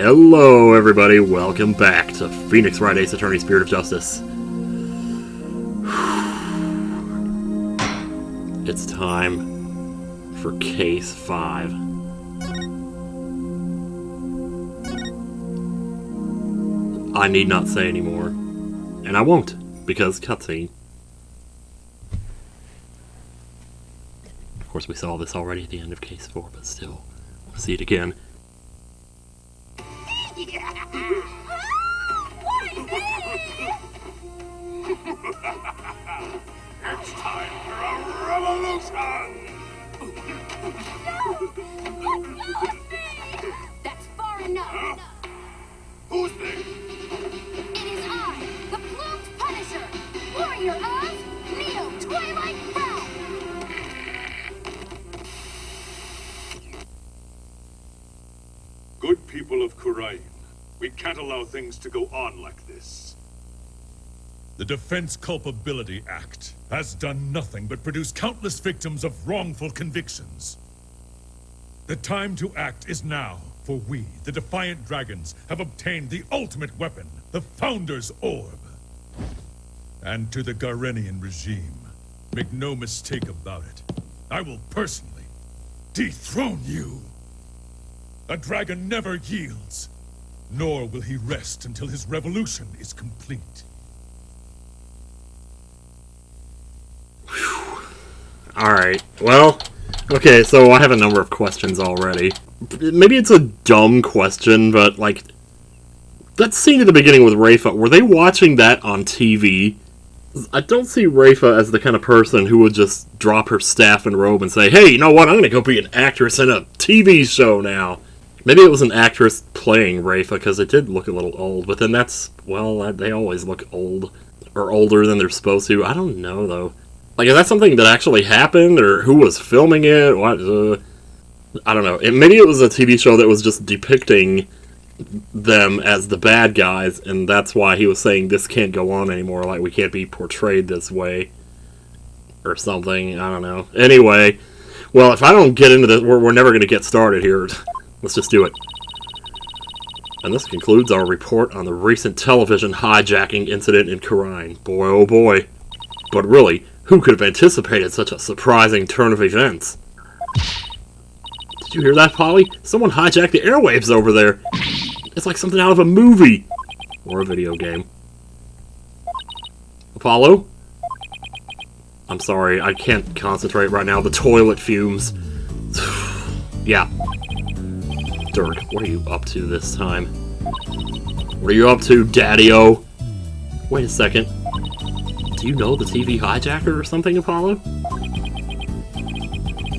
Hello, everybody. Welcome back to Phoenix Wright, Ace Attorney, Spirit of Justice. It's time for Case 5. I need not say any more. And I won't, because cutscene. Of course, we saw this already at the end of Case 4, but still, we'll see it again. It's time for a revolution! No! That's far enough! Huh? Who's they? It is I, the Plumed Punisher, warrior of Neo-Twilight Realm! Good people of Wright, we can't allow things to go on like this. The Defense Culpability Act has done nothing but produce countless victims of wrongful convictions. The time to act is now, for we, the Defiant Dragons, have obtained the ultimate weapon, the Founder's Orb. And to the Garenian regime, make no mistake about it, I will personally dethrone you. A dragon never yields, nor will he rest until his revolution is complete. Alright, well, okay, so I have a number of questions already. Maybe it's a dumb question, but, like, that scene at the beginning with Rafa, were they watching that on TV? I don't see Rafa as the kind of person who would just drop her staff and robe and say, hey, you know what, I'm gonna go be an actress in a TV show now. Maybe it was an actress playing Rafa, because it did look a little old, but then that's, well, they always look old, or older than they're supposed to. I don't know, though. Like, is that something that actually happened, or who was filming it? What? I don't know. Maybe it was a TV show that was just depicting them as the bad guys, and that's why he was saying this can't go on anymore, like, we can't be portrayed this way, or something. I don't know. Anyway, well, if I don't get into this, we're never going to get started here. Let's just do it. And this concludes our report on the recent television hijacking incident in Wright. Boy, oh boy. But really, who could have anticipated such a surprising turn of events? Did you hear that, Polly? Someone hijacked the airwaves over there. It's like something out of a movie. Or a video game. Apollo? I'm sorry, I can't concentrate right now. The toilet fumes. Yeah. Dirk, what are you up to this time? What are you up to, Daddy-O? Wait a second. Do you know the TV hijacker or something, Apollo?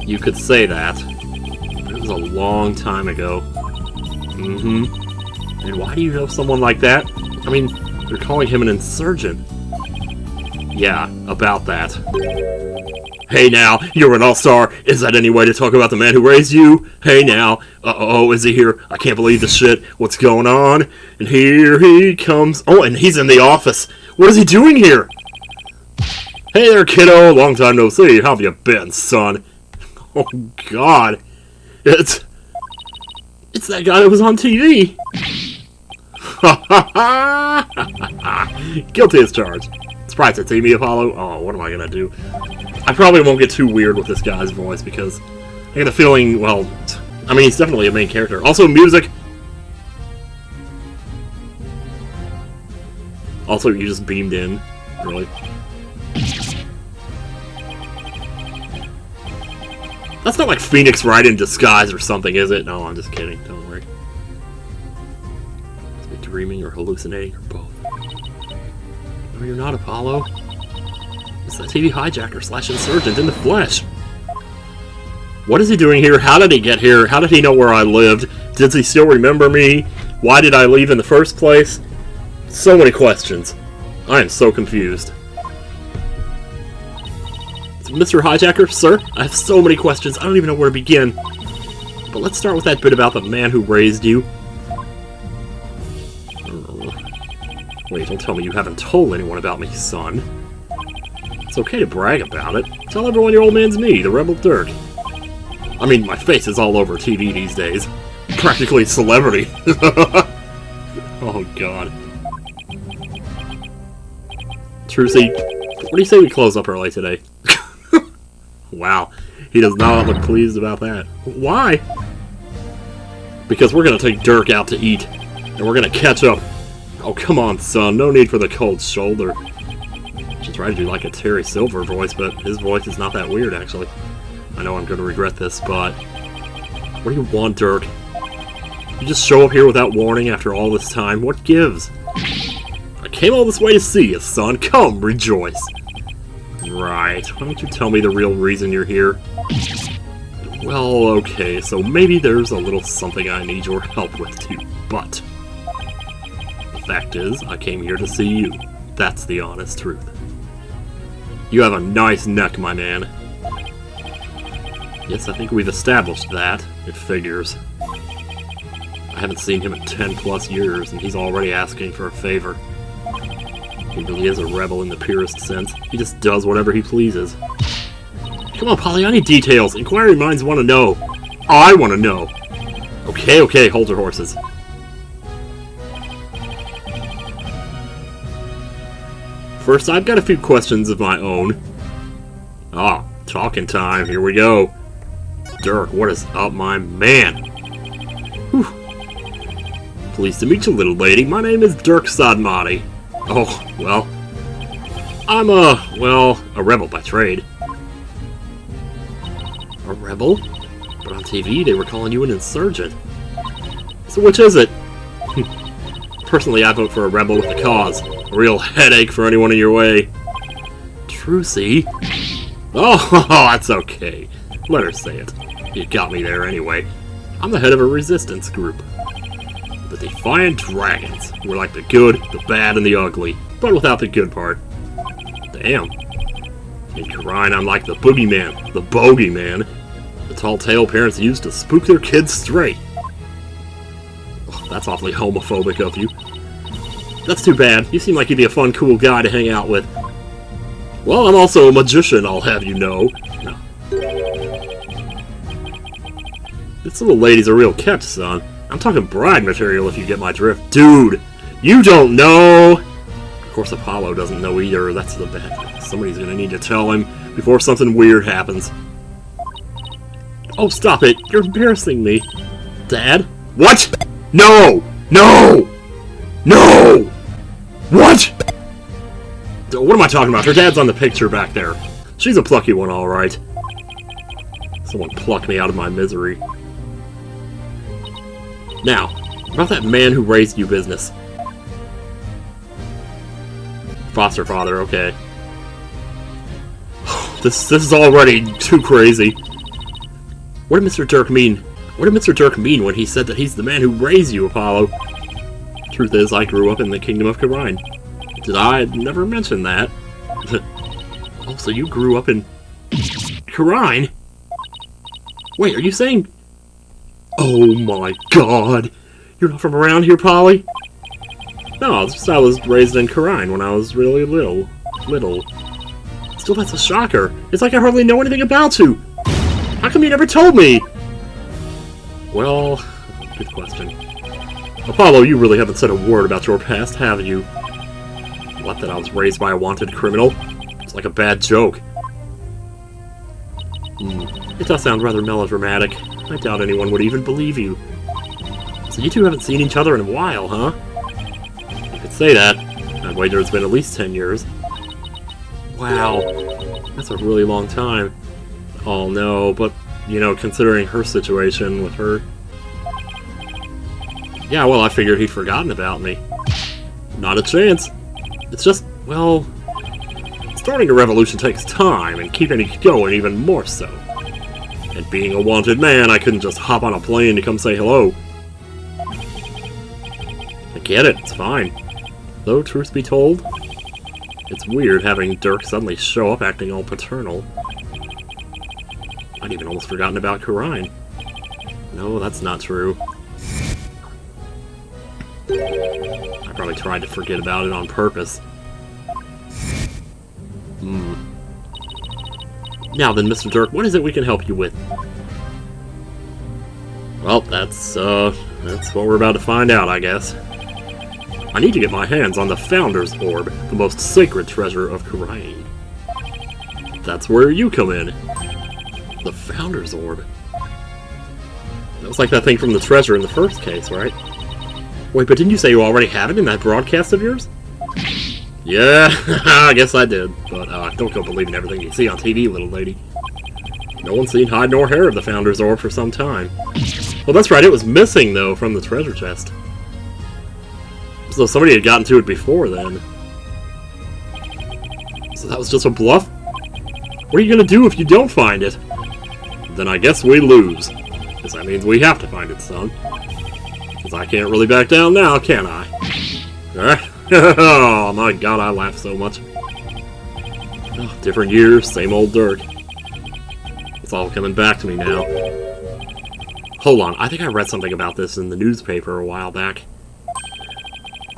You could say that. But it was a long time ago. Mm-hmm. And why do you know someone like that? I mean, they're calling him an insurgent. Yeah, about that. Hey now, you're an all-star. Is that any way to talk about the man who raised you? Hey now. Uh-oh, is he here? I can't believe this shit. What's going on? And here he comes. Oh, and he's in the office. What is he doing here? Hey there, kiddo. Long time no see. How have you been, son? Oh, God. It's that guy that was on TV. Ha ha ha! Guilty as charged. Surprised to see me, Apollo. Oh, what am I gonna do? I probably won't get too weird with this guy's voice because I get a feeling, well, I mean, he's definitely a main character. Also, music. Also, you just beamed in. Really? That's not like Phoenix Wright in disguise or something, is it? No, I'm just kidding. Don't worry. Is he dreaming or hallucinating or both? No, you're not, Apollo. It's that TV hijacker / insurgent in the flesh. What is he doing here? How did he get here? How did he know where I lived? Does he still remember me? Why did I leave in the first place? So many questions. I am so confused. Mr. Hijacker, sir? I have so many questions, I don't even know where to begin. But let's start with that bit about the man who raised you. Wait, don't tell me you haven't told anyone about me, son. It's okay to brag about it. Tell everyone your old man's me, the Rebel Dirk. I mean, my face is all over TV these days. practically a celebrity. Oh, God. Trucy, what do you say we close up early today? Wow, he does not look pleased about that. Why? Because we're gonna take Dirk out to eat, and we're gonna catch up. Oh, come on, son, no need for the cold shoulder. Should try to do like a Terry Silver voice, but his voice is not that weird, actually. I know I'm gonna regret this, but... What do you want, Dirk? You just show up here without warning after all this time? What gives? I came all this way to see you, son. Come, rejoice. Right. Why don't you tell me the real reason you're here? Well, okay, so maybe there's a little something I need your help with, too. But the fact is, I came here to see you. That's the honest truth. You have a nice neck, my man. Yes, I think we've established that. It figures. I haven't seen him in 10 plus years, and he's already asking for a favor. He really is a rebel in the purest sense. He just does whatever he pleases. Come on, Polly, I need details. Inquiry minds want to know. I want to know. Okay, okay, hold your horses. First, I've got a few questions of my own. Ah, talking time. Here we go. Dirk, what is up, my man? Whew. Pleased to meet you, little lady. My name is Dirk Sadmati. Oh, well, I'm a rebel by trade. A rebel? But on TV, they were calling you an insurgent. So which is it? Personally, I vote for a rebel with a cause. A real headache for anyone in your way. Trucy? Oh, that's okay. Let her say it. You got me there anyway. I'm the head of a resistance group. The Defiant Dragons. We're like the good, the bad, and the ugly, but without the good part. Damn. In Karine, I'm like the boogeyman, the bogeyman. The tall tale parents use to spook their kids straight. Oh, that's awfully homophobic of you. That's too bad. You seem like you'd be a fun, cool guy to hang out with. Well, I'm also a magician, I'll have you know. No. This little lady's a real catch, son. I'm talking bride material if you get my drift. Dude, you don't know! Of course Apollo doesn't know either. That's the bad. Somebody's gonna need to tell him before something weird happens. Oh, stop it! You're embarrassing me. Dad? What? No! No! No! What? What am I talking about? Her dad's on the picture back there. She's a plucky one, alright. Someone pluck me out of my misery. Now, about that man who raised you business. Foster father, okay. This is already too crazy. What did Mr. Dirk mean? What did Mr. Dirk mean when he said that he's the man who raised you, Apollo? Truth is, I grew up in the kingdom of Karine. Did I never mention that? Oh, so you grew up in Karine? Wait, are you saying... Oh my god! You're not from around here, Polly? No, it's just I was raised in Karine when I was really little. Still, that's a shocker. It's like I hardly know anything about you! How come you never told me? Well, good question. Apollo, you really haven't said a word about your past, have you? What, that I was raised by a wanted criminal? It's like a bad joke. It does sound rather melodramatic. I doubt anyone would even believe you. So you two haven't seen each other in a while, huh? You could say that. I'd wager it's been at least 10 years. Wow. That's a really long time. Oh no, but, you know, considering her situation with her... Yeah, well, I figured he'd forgotten about me. Not a chance. It's just, well... Starting a revolution takes time, and keeping it going even more so. And being a wanted man, I couldn't just hop on a plane to come say hello. I get it, it's fine. Though, truth be told, it's weird having Dirk suddenly show up acting all paternal. I'd even almost forgotten about Karine. No, that's not true. I probably tried to forget about it on purpose. Now then, Mr. Dirk, what is it we can help you with? Well, that's what we're about to find out, I guess. I need to get my hands on the Founder's Orb, the most sacred treasure of Khura'in. That's where you come in. The Founder's Orb. That was like that thing from the treasure in the first case, right? Wait, but didn't you say you already have it in that broadcast of yours? Yeah, I guess I did. But don't go believing everything you see on TV, little lady. No one's seen hide nor hair of the Founder's Orb for some time. Well, that's right, it was missing, though, from the treasure chest. So somebody had gotten to it before then. So that was just a bluff? What are you gonna do if you don't find it? Then I guess we lose. Because that means we have to find it, son. Because I can't really back down now, can I? Oh my god, I laugh so much. Oh, different years, same old Dirk. It's all coming back to me now. Hold on, I think I read something about this in the newspaper a while back.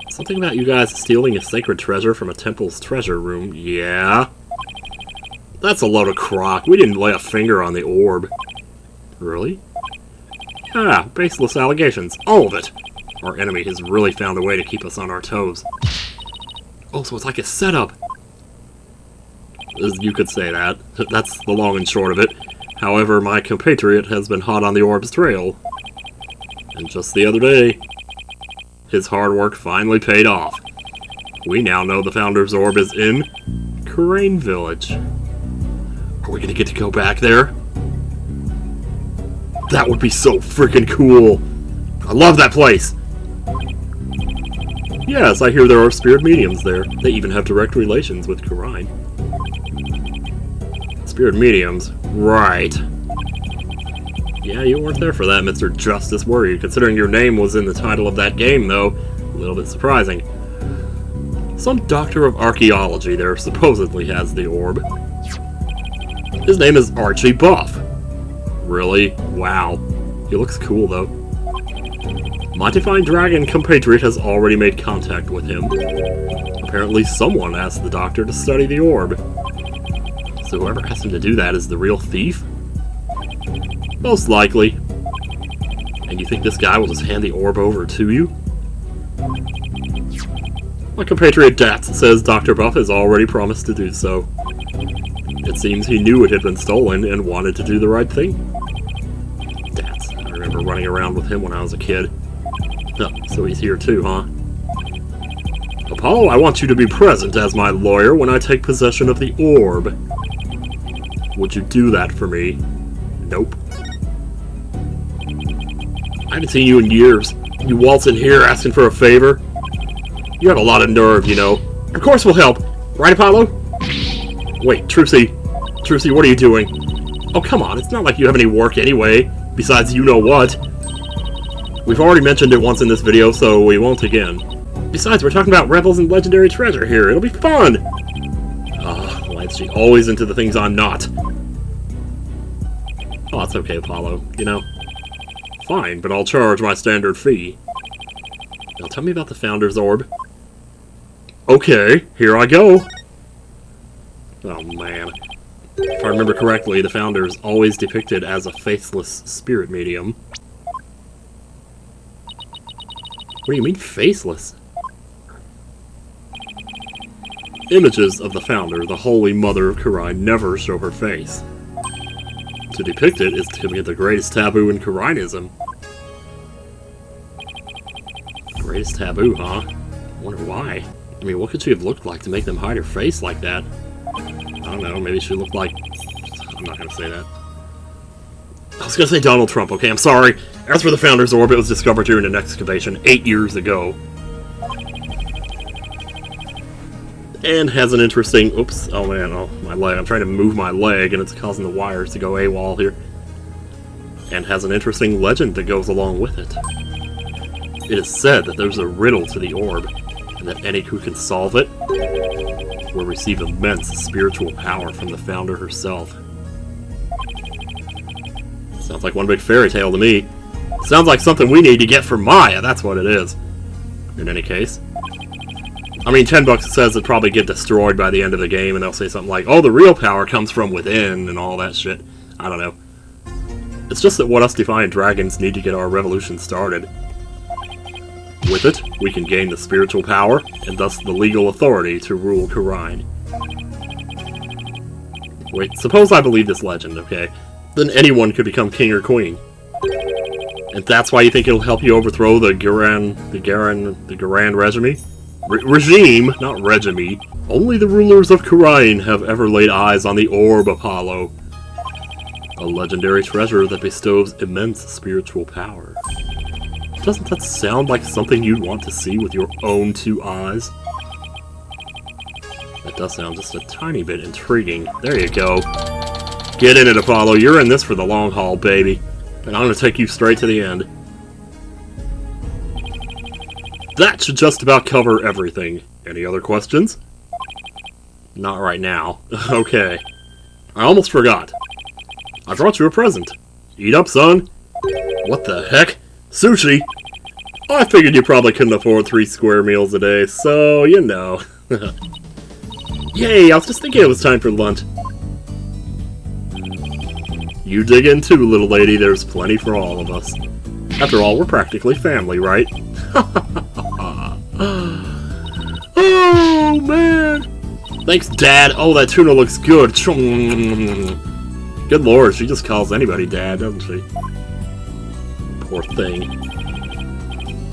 Something about you guys stealing a sacred treasure from a temple's treasure room. Yeah? That's a load of crock. We didn't lay a finger on the orb. Really? Ah, baseless allegations. All of it. Our enemy has really found a way to keep us on our toes. Oh, so it's like a setup. You could say that. That's the long and short of it. However, my compatriot has been hot on the orb's trail. And just the other day, his hard work finally paid off. We now know the Founder's Orb is in Khura'in Village. Are we gonna get to go back there? That would be so freaking cool! I love that place! Yes, I hear there are spirit mediums there. They even have direct relations with Khura'in. Spirit mediums, right. Yeah, you weren't there for that, Mr. Justice, were you? Considering your name was in the title of that game, though. A little bit surprising. Some doctor of archaeology there supposedly has the orb. His name is Archie Buff. Really? Wow. He looks cool, though. My Divine Dragon compatriot has already made contact with him. Apparently someone asked the doctor to study the orb. So whoever asked him to do that is the real thief? Most likely. And you think this guy will just hand the orb over to you? My compatriot Dats says Dr. Buff has already promised to do so. It seems he knew it had been stolen and wanted to do the right thing. Dats, I remember running around with him when I was a kid. Oh, so he's here too, huh? Apollo, I want you to be present as my lawyer when I take possession of the orb. Would you do that for me? Nope. I haven't seen you in years. You waltz in here asking for a favor? You have a lot of nerve, you know. Of course we'll help. Right, Apollo? Wait, Trucy. Trucy, what are you doing? Oh, come on. It's not like you have any work anyway. Besides, you know what. We've already mentioned it once in this video, so we won't again. Besides, we're talking about Rebels and Legendary Treasure here. It'll be fun! Why is she always into the things I'm not? Oh, that's okay, Apollo. You know, fine, but I'll charge my standard fee. Now tell me about the Founder's Orb. Okay, here I go! Oh, man. If I remember correctly, the Founder is always depicted as a faceless spirit medium. What do you mean, faceless? Images of the Founder, the Holy Mother of Khura'in, never show her face. To depict it is to commit the greatest taboo in Khura'inism. Greatest taboo, huh? I wonder why. I mean, what could she have looked like to make them hide her face like that? I don't know, maybe she looked like... I'm not gonna say that. I was gonna say Donald Trump, okay, I'm sorry. As for the Founder's Orb, it was discovered during an excavation 8 years ago. And has an interesting... Oops, oh man, oh, my leg. I'm trying to move my leg, and it's causing the wires to go AWOL here. And has an interesting legend that goes along with it. It is said that there's a riddle to the orb, and that any who can solve it will receive immense spiritual power from the Founder herself. Sounds like one big fairy tale to me. Sounds like something we need to get for Maya, that's what it is. In any case. I mean, $10 says it'd probably get destroyed by the end of the game, and they'll say something like, oh, the real power comes from within, and all that shit. I don't know. It's just that what us Defiant Dragons need to get our revolution started. With it, we can gain the spiritual power, and thus the legal authority to rule Khura'in. Wait, suppose I believe this legend, okay? Then anyone could become king or queen. And that's why you think it'll help you overthrow the Garan regime? Regime, not regime. Only the rulers of Khura'in have ever laid eyes on the Orb Apollo. A legendary treasure that bestows immense spiritual power. Doesn't that sound like something you'd want to see with your own 2 eyes? That does sound just a tiny bit intriguing. There you go. Get in it, Apollo. You're in this for the long haul, baby. And I'm gonna take you straight to the end. That should just about cover everything. Any other questions? Not right now. Okay. I almost forgot. I brought you a present. Eat up, son. What the heck? Sushi? I figured you probably couldn't afford 3 square meals a day, so, you know. Yay, I was just thinking it was time for lunch. You dig in too, little lady. There's plenty for all of us. After all, we're practically family, right? Oh, man. Thanks, Dad. Oh, that tuna looks good. Good lord, she just calls anybody Dad, doesn't she? Poor thing.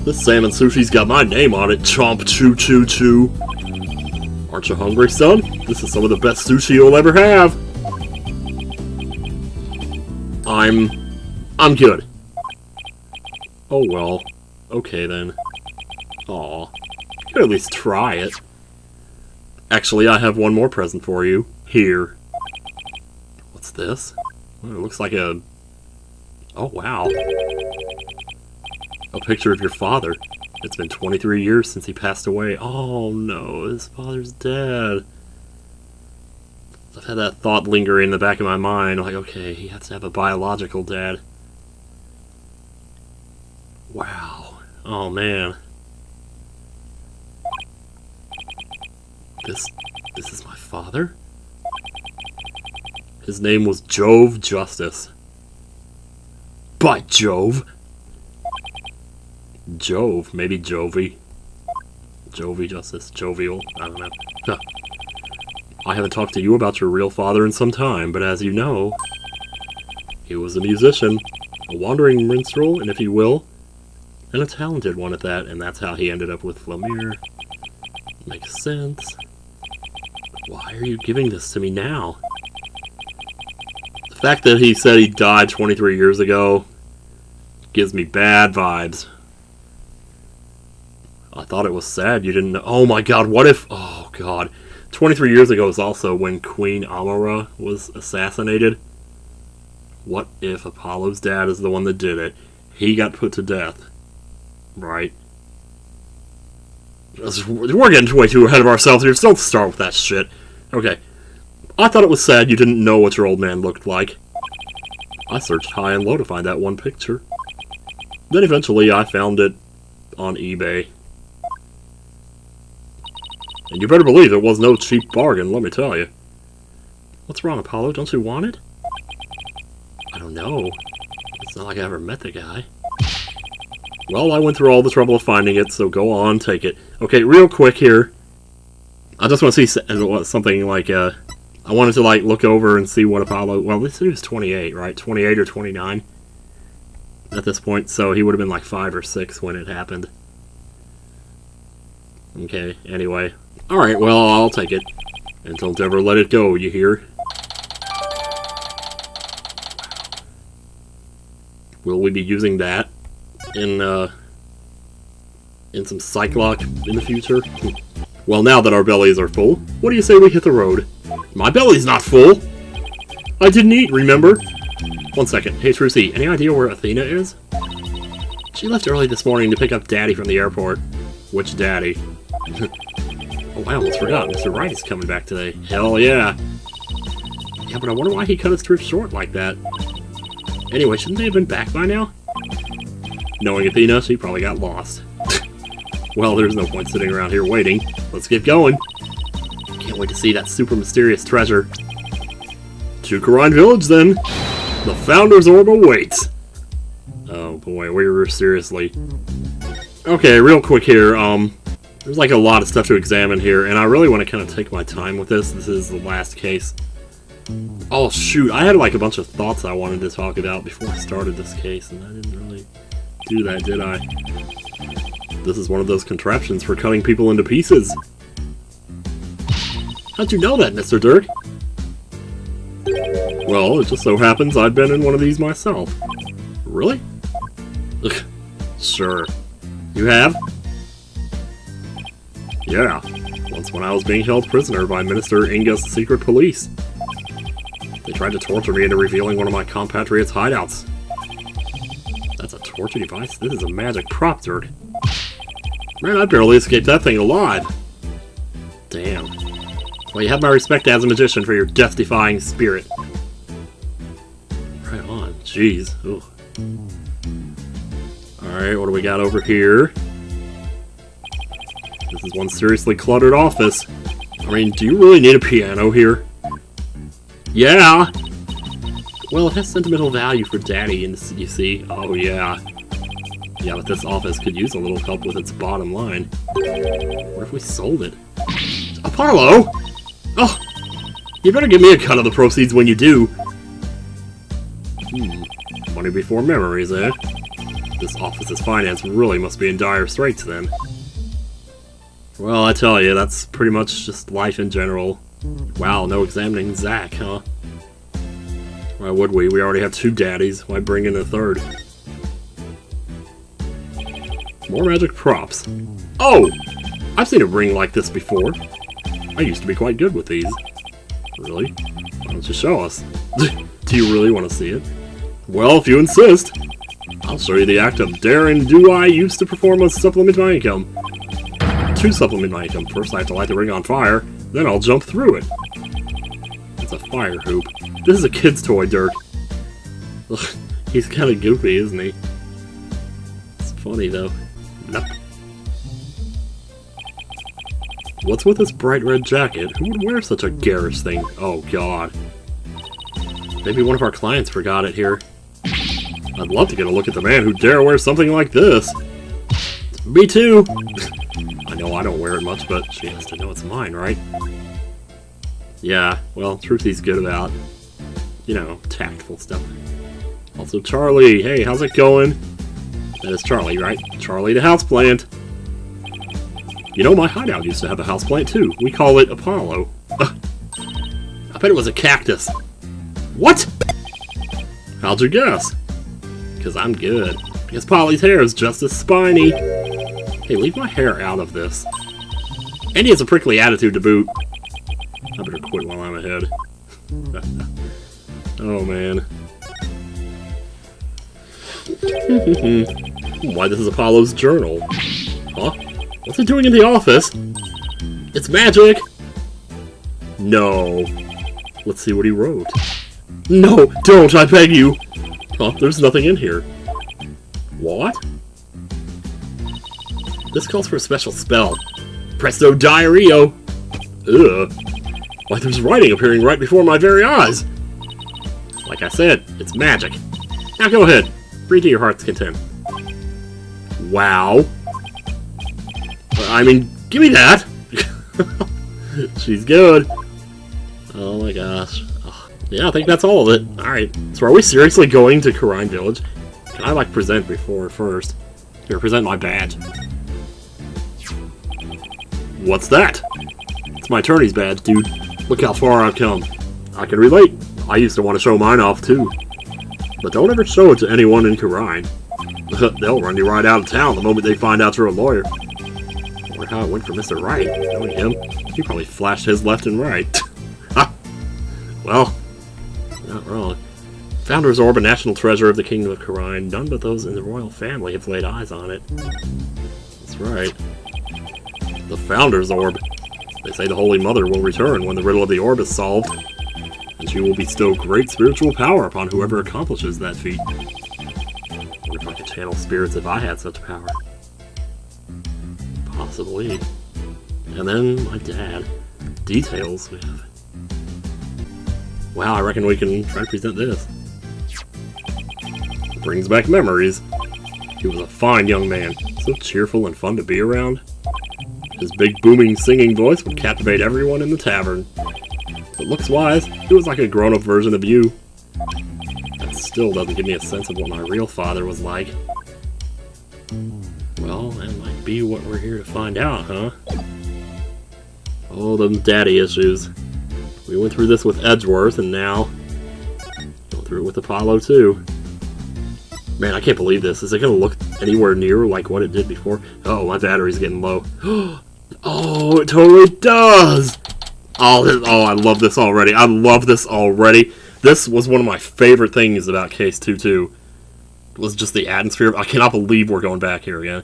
This salmon sushi's got my name on it. Chomp, chew, chew, chew. Aren't you hungry, son? This is some of the best sushi you'll ever have. I'm good. Oh well. Okay then. Aw. You could at least try it. Actually, I have one more present for you. Here. What's this? Oh, it looks like a... Oh wow. A picture of your father. It's been 23 years since he passed away. Oh no, his father's dead. I've had that thought lingering in the back of my mind, like, okay, he has to have a biological dad. Wow. Oh man. This is my father? His name was Jove Justice. By Jove! Jove, maybe Jovi. Jovi Justice, jovial, I don't know. Huh. I haven't talked to you about your real father in some time, but as you know, he was a musician, a wandering minstrel, and if you will, and a talented one at that, and that's how he ended up with Flamir. Makes sense. Why are you giving this to me now? The fact that he said he died 23 years ago gives me bad vibes. I thought it was sad you didn't know. Oh my god, what if... Oh god. 23 years ago is also when Queen Amara was assassinated. What if Apollo's dad is the one that did it? He got put to death. Right? We're getting way too ahead of ourselves here, so don't start with that shit. Okay. I thought it was sad you didn't know what your old man looked like. I searched high and low to find that one picture. Then eventually I found it on eBay. And you better believe it was no cheap bargain, let me tell you. What's wrong, Apollo? Don't you want it? I don't know. It's not like I ever met the guy. Well, I went through all the trouble of finding it, so go on, take it. Okay, real quick here. I just want to see something like, I wanted to, like, look over and see what Apollo... Well, they said he was 28, right? 28 or 29 at this point, so he would have been like 5 or 6 when it happened. Okay, anyway. Alright, well, I'll take it. And don't ever let it go, you hear? Will we be using that in some Cyclock in the future? Well, now that our bellies are full, what do you say we hit the road? My belly's not full! I didn't eat, remember? 1 second. Hey, Trucy, any idea where Athena is? She left early this morning to pick up Daddy from the airport. Which Daddy? Oh, I almost forgot. Mr. Wright is coming back today. Hell yeah. Yeah, but I wonder why he cut his trip short like that. Anyway, shouldn't they have been back by now? Knowing Athena, she probably got lost. Well, there's no point sitting around here waiting. Let's get going. Can't wait to see that super mysterious treasure. To Khura'in Village, then. The Founder's Orb awaits! Oh boy, we're seriously... Okay, real quick here, there's like a lot of stuff to examine here, and I really want to kind of take my time with this. This is the last case. Oh shoot, I had like a bunch of thoughts I wanted to talk about before I started this case, and I didn't really do that, did I? This is one of those contraptions for cutting people into pieces. How'd you know that, Mr. Dirk? Well, it just so happens I've been in one of these myself. Really? Ugh, sure. You have? Yeah. Once when I was being held prisoner by Minister Inga's secret police. They tried to torture me into revealing one of my compatriots' hideouts. That's a torture device? This is a magic prop, Dirk. Man, I barely escaped that thing alive. Damn. Well, you have my respect as a magician for your death-defying spirit. Right on. Jeez. Ugh. Alright, what do we got over here? This is one seriously cluttered office. I mean, do you really need a piano here? Yeah! Well, it has sentimental value for Daddy, you see. Oh, yeah. Yeah, but this office could use a little help with its bottom line. What if we sold it? Apollo! Oh! You better give me a cut of the proceeds when you do. Money before memories, eh? This office's finance really must be in dire straits, then. Well, I tell you, that's pretty much just life in general. Wow, no examining Zach, huh? Why would we? We already have 2 daddies. Why bring in a 3rd? More magic props. Oh! I've seen a ring like this before. I used to be quite good with these. Really? Why don't you show us? Do you really want to see it? Well, if you insist. I'll show you the act of dare and do I used to perform a supplement my income. To supplement my income. First I have to light the ring on fire, then I'll jump through it. It's a fire hoop. This is a kid's toy, Dirk. Ugh, he's kind of goofy, isn't he? It's funny, though. Nope. What's with this bright red jacket? Who would wear such a garish thing? Oh, God. Maybe one of our clients forgot it here. I'd love to get a look at the man who'd dare wear something like this. Me too! I know I don't wear it much, but she has to know it's mine, right? Yeah, well, Trucy's good about, you know, tactful stuff. Also, Charlie, hey, how's it going? That is Charlie, right? Charlie the houseplant. You know, my hideout used to have a houseplant too. We call it Apollo. I bet it was a cactus. What? How'd you guess? Because I'm good. Because Polly's hair is just as spiny. Hey, leave my hair out of this. And he has a prickly attitude to boot. I better quit while I'm ahead. Oh, man. Why, this is Apollo's journal. Huh? What's it doing in the office? It's magic! No. Let's see what he wrote. No, don't, I beg you! Huh, there's nothing in here. What? This calls for a special spell. Presto diarrhea! Ugh. Why, there's writing appearing right before my very eyes! Like I said, it's magic. Now go ahead, read to your heart's content. Wow. I mean, give me that! She's good. Oh my gosh. Oh, yeah, I think that's all of it. Alright, so are we seriously going to Karine Village? Can I, like, present before first? Here, present my badge. What's that? It's my attorney's badge, dude. Look how far I've come. I can relate. I used to want to show mine off, too. But don't ever show it to anyone in Karine. They'll run you right out of town the moment they find out you're a lawyer. I wonder how it went for Mr. Wright. Knowing him, he probably flashed his left and right. Well, not wrong. Founder's Orb, a national treasure of the Kingdom of Karine. None but those in the royal family have laid eyes on it. That's right. The Founder's Orb. They say the Holy Mother will return when the riddle of the orb is solved, and she will bestow great spiritual power upon whoever accomplishes that feat. I wonder if I could channel spirits if I had such power. Possibly. And then my dad. Details we have. Wow, I reckon we can try to present this. brings back memories. He was a fine young man, so cheerful and fun to be around. His big booming singing voice would captivate everyone in the tavern. But looks-wise, he was like a grown-up version of you. That still doesn't give me a sense of what my real father was like. Well, that might be what we're here to find out, huh? Oh, them daddy issues. We went through this with Edgeworth, and now go through it with Apollo, too. Man, I can't believe this. Is it going to look anywhere near like what it did before? Oh, my battery's getting low. Oh, it totally does! Oh, I love this already. I love this already. This was one of my favorite things about Case 2-2. Was just the atmosphere. I cannot believe we're going back here again.